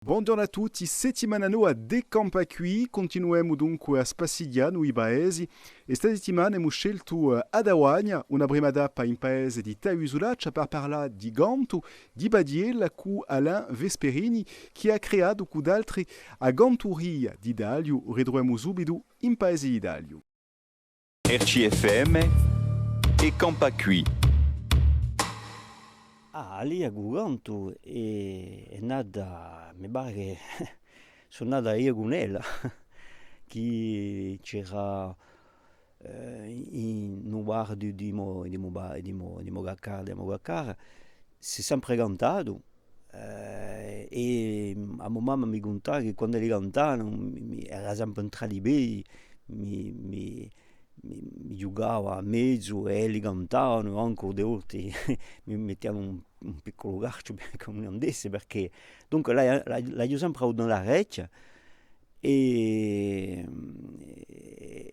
Buongiorno a tutti, settimana nuova de Campa Qui, continuiamo dunque a Spassidiano, i paesi, e questa settimana abbiamo scelto ad Awagna, una prima tappa in paese di Tauisulaccia per parlare di Gantu, di Badiella, con Alain Vesperini, che ha creato con altri a Ganturia di Dalio, ritroviamo subito in paese di Dalio. RCFM e Campa Qui. Lì a Gugantu è nata, mi pare che sono nata io con ella, che c'era in un bar di Mogacar, si è sempre cantato e a mia mamma mi contava che quando li cantavano era sempre un tralibè, mi, mi giocava a mezzo e li cantavano anche de volte mi mettevano un piccolo gaccio come non desse perché dunque l'ho sempre avuto nella reccia e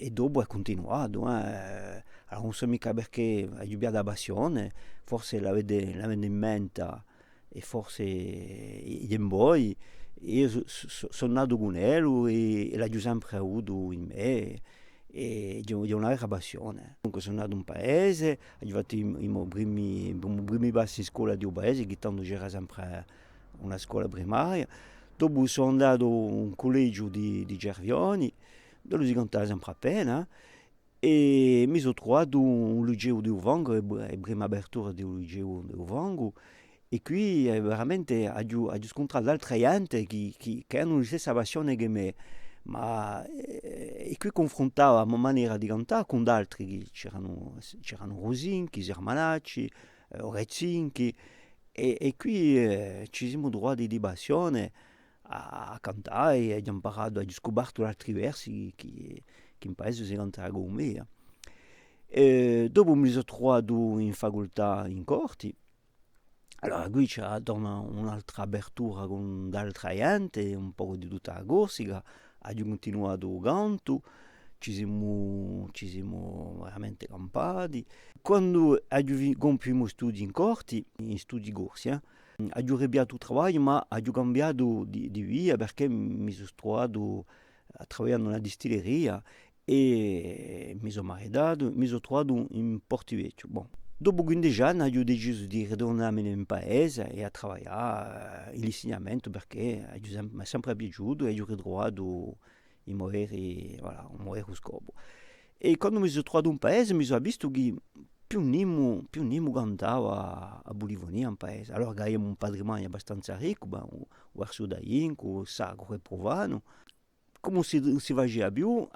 dopo è continuato allora non so mica perché ha giubiato la passione forse la vede in mente e forse gli poi io sono nato con lui e l'ho sempre avuto in me e di una vera passione. Comunque sono nato in un paese, ho fatto i miei passi in scuola di un paese, che tanto c'era sempre una scuola primaria. Dopo sono andato a un collegio di Cervioni, dove si cantava sempre appena, e mi sono trovato un liceo di Uvango, la prima apertura del liceo di Uvango, e qui veramente ho scontrato altre gente che hanno la stessa passione che me ma e qui confrontava la mia maniera di cantare con altri, c'erano Rosinchi, Sermanacci, Orezinchi, e qui ci siamo trovati di passione a cantare e abbiamo imparato, abbiamo scoperto altri versi che in paese si cantava con me. Dopo mi sono trovato in facoltà in Corti, allora qui c'era un'altra apertura con altra gente, un po' di tutta la Corsica, abbiamo continuato canto, ci siamo veramente campati. Quando abbiamo compiuto studi in corti, in studi corsi, abbiamo cambiato lavoro, ma abbiamo cambiato di via perché mi sono trovato a lavorare in una distilleria e mi sono maritato, mi sono trovato in Portivecchio. Bon. Dopo 15 anni ho deciso di ritornare in paese e a lavorare in insegnamento perché mi è sempre piaciuto e ho ritrovato il voilà, un vero scopo. E quando mi sono trovato in paese mi sono visto che più Nimo cantava a Bolivonia in paese. Allora abbiamo un patrimonio abbastanza ricco, un verso da Inco, sacro e profano. Come si faceva più,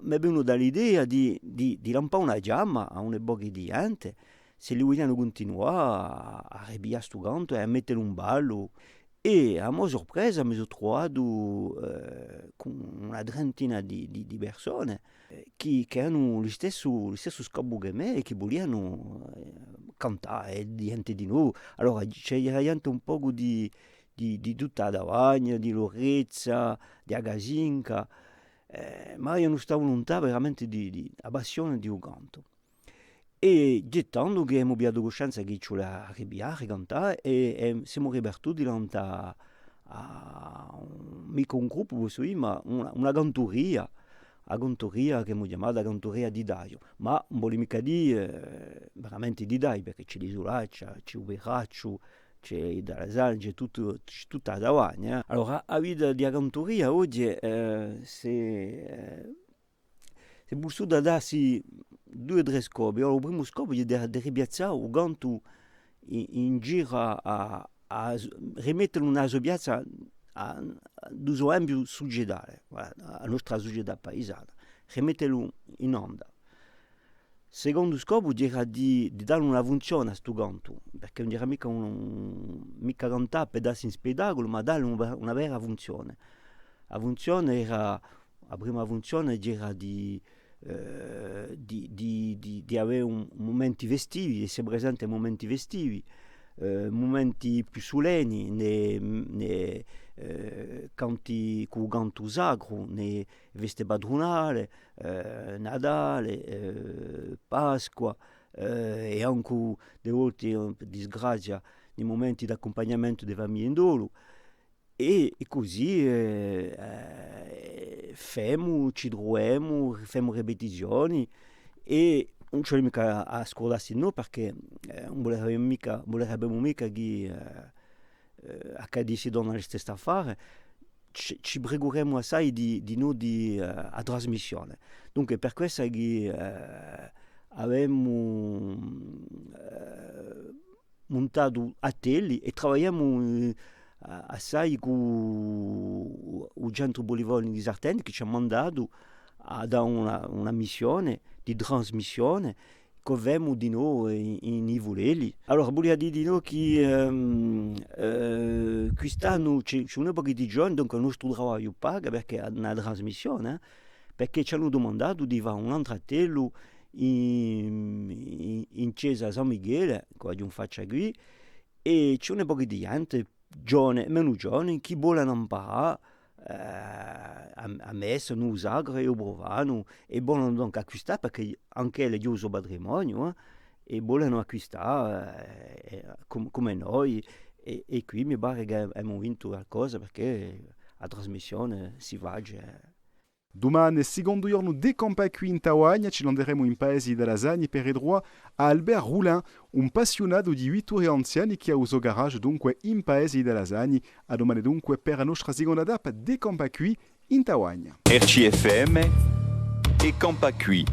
mi è venuta l'idea di lampare una giamma a un'epoca di gente se li vogliamo continuare a arrabbiare sto canto e a mettere un ballo. E a mia sorpresa mi sono trovato con una trentina di persone che hanno lo stesso scopo che me e che volevano cantare niente di nuovo. Allora c'era anche un po' di tutta la Davagna, di Lorezza, di Agasinca, ma io non stavo lontano veramente la passione di un canto. E gettando che abbiamo avuto coscienza che ci voleva arrabbiare, cantare, e siamo ripartiti a mica un gruppo, posso dire, ma una cantoria, la cantoria che abbiamo chiamato la cantoria di Daio, ma non voglio mica dire veramente di Daio, perché c'è l'isolaccia, c'è Uberaccio, c'è il Dalasal, c'è tutta la davanti. Allora, la vita di cantoria oggi si è bussato da darsi due o tre scopi. Allora, il primo scopo è di ripiazzare il canto in giro a rimettere una sua piazza d'uso ampio societale, la nostra società paesana, rimetterlo in onda. Secondo scopo era di dare una funzione a questo canto, perché non era mica cantare per darsi in spettacolo, ma dare una vera funzione. La prima funzione era di avere momenti festivi, di essere presente ai momenti festivi, momenti più solenni, nei canti con canto sacro, nei feste padronali, Natale, Pasqua e anche delle volte, per disgrazia, nei momenti di accompagnamento delle famiglie in dolo. e così ci troviamo, facciamo ripetizioni e non c'è mica a scuola no perché non volevamo mica che accadesse dans la stessa affare. Ci pregheremo assai di noi a trasmissione. Dunque per questo che abbiamo montato a teli e lavoriamo assai con il centro Bolivone di Sartène che ci ha mandato a dare una missione di trasmissione che abbiamo di noi in Ivuleli. Allora, voglio dire di noi che quest'anno c'è un po' di giorni, dunque il nostro lavoro paga perché è una trasmissione, perché ci hanno domandato di fare un altro telo in chiesa San Michele, che è un faccia qui, e c'è un po' di gente, meno giovani, che vogliono imparare a messa, non usare e provano e vogliono dunque acquistare perché anche le uso patrimonio e vogliono acquistare come noi e qui mi pare che abbiamo vinto qualcosa perché la trasmissione si va. Domani, secondo giorno di Campa qui in Tawagna, ci landeremo in paesi della Lasagna per redroit a Albert Roulin, un appassionato di vittori anziani che ha uso garage dunque in paesi della Lasagna. A domani dunque per la nostra seconda tappa di Campa qui in Tawagna. RCFM e Campa qui.